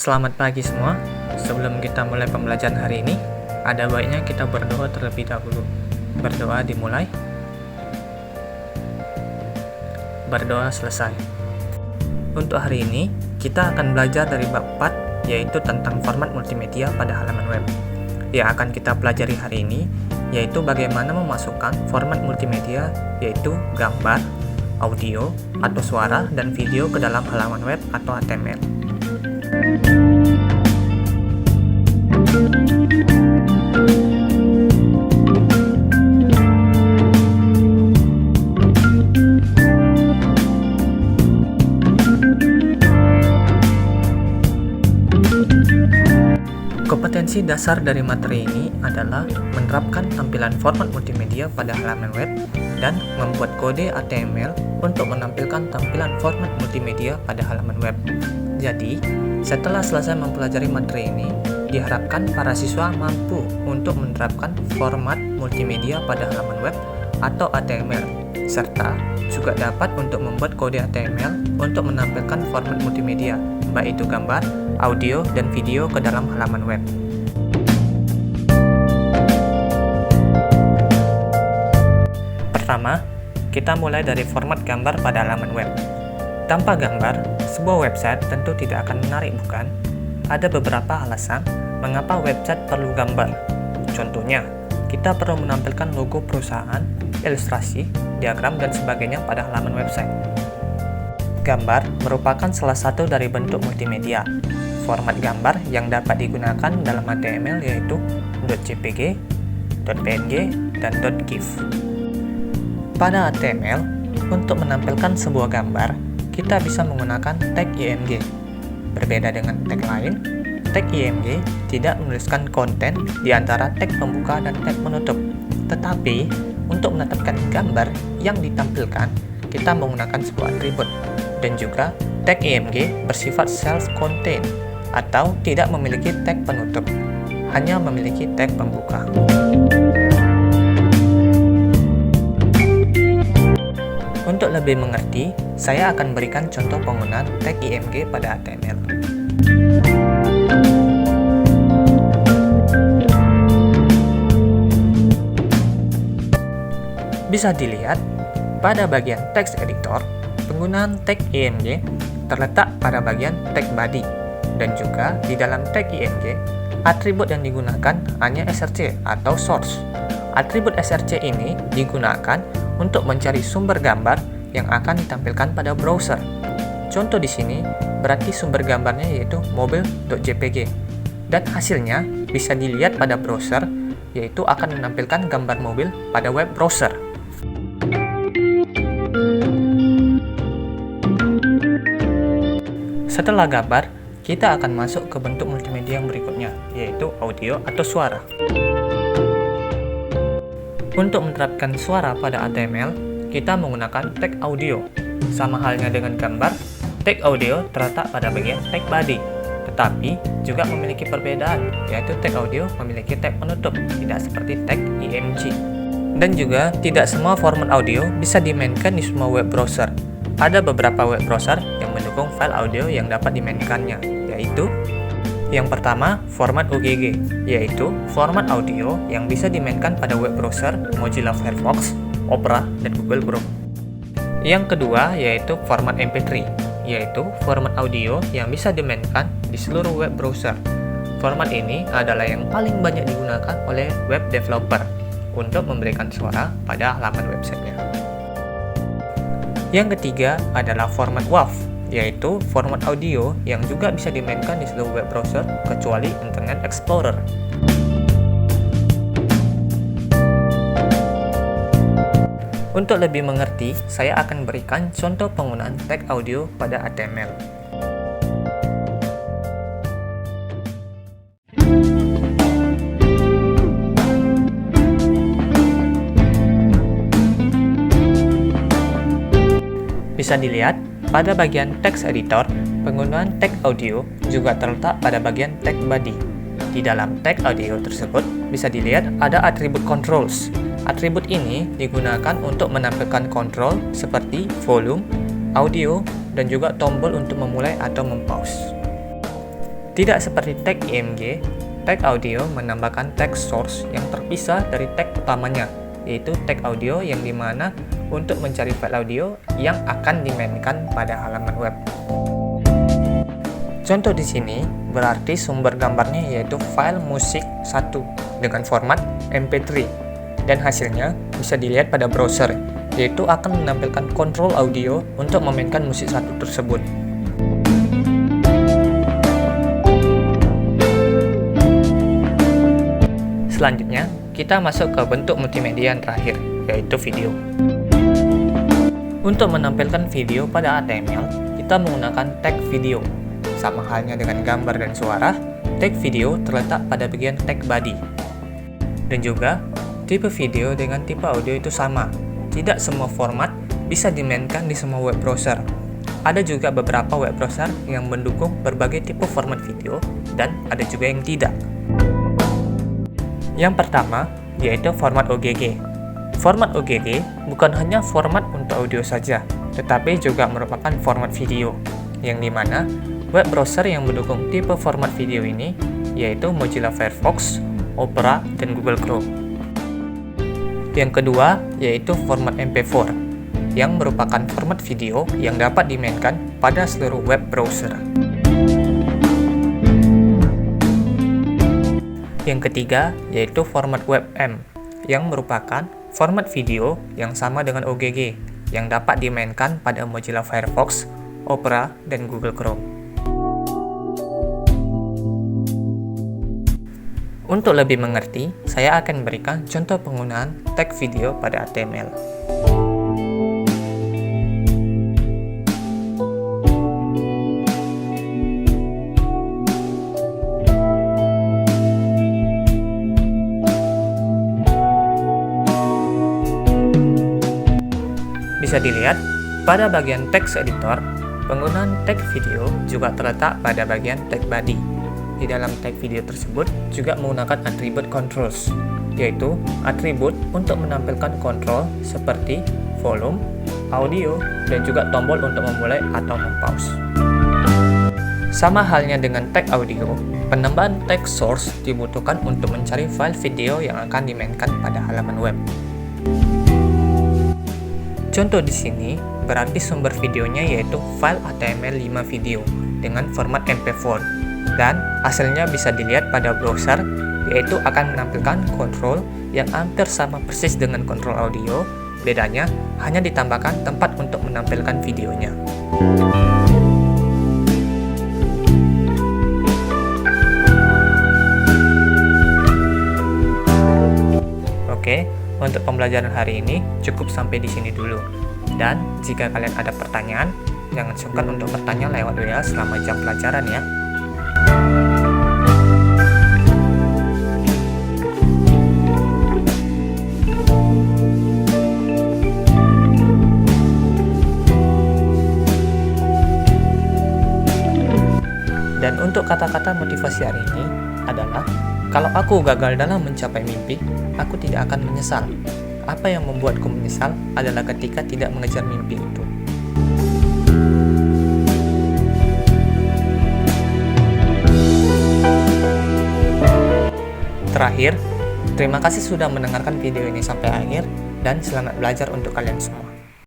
Selamat pagi semua. Sebelum kita mulai pembelajaran hari ini, ada baiknya kita berdoa terlebih dahulu. Berdoa dimulai. Berdoa selesai. Untuk hari ini, kita akan belajar dari bab 4, yaitu tentang format multimedia pada halaman web. Yang akan kita pelajari hari ini, yaitu bagaimana memasukkan format multimedia, yaitu gambar, audio, atau suara, dan video ke dalam halaman web atau HTML. Kompetensi dasar dari materi ini adalah menerapkan tampilan format multimedia pada halaman web dan membuat kode HTML untuk menampilkan tampilan format multimedia pada halaman web. Jadi, setelah selesai mempelajari materi ini, diharapkan para siswa mampu untuk menerapkan format multimedia pada halaman web atau HTML, serta juga dapat untuk membuat kode HTML untuk menampilkan format multimedia, baik itu gambar, audio, dan video ke dalam halaman web. Pertama, kita mulai dari format gambar pada halaman web. Tanpa gambar, sebuah website tentu tidak akan menarik, bukan? Ada beberapa alasan mengapa website perlu gambar. Contohnya, kita perlu menampilkan logo perusahaan, ilustrasi, diagram, dan sebagainya pada halaman website. Gambar merupakan salah satu dari bentuk multimedia. Format gambar yang dapat digunakan dalam HTML yaitu .jpg, .png, dan .gif. Pada HTML, untuk menampilkan sebuah gambar, kita bisa menggunakan tag img. Berbeda dengan tag lain, tag img tidak menuliskan konten di antara tag pembuka dan tag penutup. Tetapi, untuk menetapkan gambar yang ditampilkan, kita menggunakan sebuah atribut. Dan juga, tag img bersifat self-contained atau tidak memiliki tag penutup, hanya memiliki tag pembuka. Untuk lebih mengerti, saya akan berikan contoh penggunaan tag img pada HTML. Bisa dilihat, pada bagian text editor, penggunaan tag img terletak pada bagian tag body, dan juga di dalam tag img, atribut yang digunakan hanya src atau source. Atribut src ini digunakan untuk mencari sumber gambar yang akan ditampilkan pada browser. Contoh di sini berarti sumber gambarnya yaitu mobil.jpg, dan hasilnya bisa dilihat pada browser, yaitu akan menampilkan gambar mobil pada web browser. Setelah gambar, kita akan masuk ke bentuk multimedia yang berikutnya, yaitu audio atau suara. Untuk menerapkan suara pada HTML, kita menggunakan tag audio. Sama halnya dengan gambar, tag audio terletak pada bagian tag body, tetapi juga memiliki perbedaan, yaitu tag audio memiliki tag penutup, tidak seperti tag img. Dan juga, tidak semua format audio bisa dimainkan di semua web browser. Ada beberapa web browser yang mendukung file audio yang dapat dimainkannya, yaitu yang pertama, format OGG, yaitu format audio yang bisa dimainkan pada web browser Mozilla Firefox, Opera, dan Google Chrome. Yang kedua, yaitu format MP3, yaitu format audio yang bisa dimainkan di seluruh web browser. Format ini adalah yang paling banyak digunakan oleh web developer untuk memberikan suara pada halaman websitenya. Yang ketiga adalah format WAV, yaitu format audio yang juga bisa dimainkan di seluruh web browser kecuali Internet Explorer. Untuk lebih mengerti, saya akan berikan contoh penggunaan tag audio pada HTML. Bisa dilihat, pada bagian text editor, penggunaan tag audio juga terletak pada bagian tag body. Di dalam tag audio tersebut, bisa dilihat ada atribut controls. Atribut ini digunakan untuk menampilkan kontrol seperti volume, audio, dan juga tombol untuk memulai atau mempause. Tidak seperti tag IMG, tag audio menambahkan tag source yang terpisah dari tag utamanya, yaitu tag audio yang dimana untuk mencari file audio yang akan dimainkan pada halaman web. Contoh di sini berarti sumber gambarnya yaitu file musik 1 dengan format MP3 dan hasilnya bisa dilihat pada browser, yaitu akan menampilkan kontrol audio untuk memainkan musik 1 tersebut. Selanjutnya, kita masuk ke bentuk multimedia yang terakhir, yaitu video. Untuk menampilkan video pada HTML, kita menggunakan tag video. Sama halnya dengan gambar dan suara, tag video terletak pada bagian tag body. Dan juga, tipe video dengan tipe audio itu sama. Tidak semua format bisa dimainkan di semua web browser. Ada juga beberapa web browser yang mendukung berbagai tipe format video, dan ada juga yang tidak. Yang pertama, yaitu format OGG. Format OGG bukan hanya format untuk audio saja, tetapi juga merupakan format video, yang dimana web browser yang mendukung tipe format video ini yaitu Mozilla Firefox, Opera, dan Google Chrome. Yang kedua, yaitu format MP4, yang merupakan format video yang dapat dimainkan pada seluruh web browser. Yang ketiga, yaitu format WebM, yang merupakan format video yang sama dengan OGG, yang dapat dimainkan pada Mozilla Firefox, Opera, dan Google Chrome. Untuk lebih mengerti, saya akan berikan contoh penggunaan tag video pada HTML. Bisa dilihat, pada bagian text editor, penggunaan tag video juga terletak pada bagian tag body. Di dalam tag video tersebut juga menggunakan atribut controls, yaitu atribut untuk menampilkan kontrol seperti volume, audio, dan juga tombol untuk memulai atau mempause. Sama halnya dengan tag audio, penambahan tag source dibutuhkan untuk mencari file video yang akan dimainkan pada halaman web. Contoh di sini berarti sumber videonya yaitu file HTML5 video dengan format MP4 dan hasilnya bisa dilihat pada browser, yaitu akan menampilkan kontrol yang hampir sama persis dengan kontrol audio, bedanya hanya ditambahkan tempat untuk menampilkan videonya. Oke, untuk pembelajaran hari ini cukup sampai di sini dulu. Dan jika kalian ada pertanyaan, jangan sungkan untuk bertanya lewat WA selama jam pelajaran ya. Dan untuk kata-kata motivasi hari ini adalah, kalau aku gagal dalam mencapai mimpi, aku tidak akan menyesal. Apa yang membuatku menyesal adalah ketika tidak mengejar mimpi itu. Terakhir, terima kasih sudah mendengarkan video ini sampai akhir dan selamat belajar untuk kalian semua.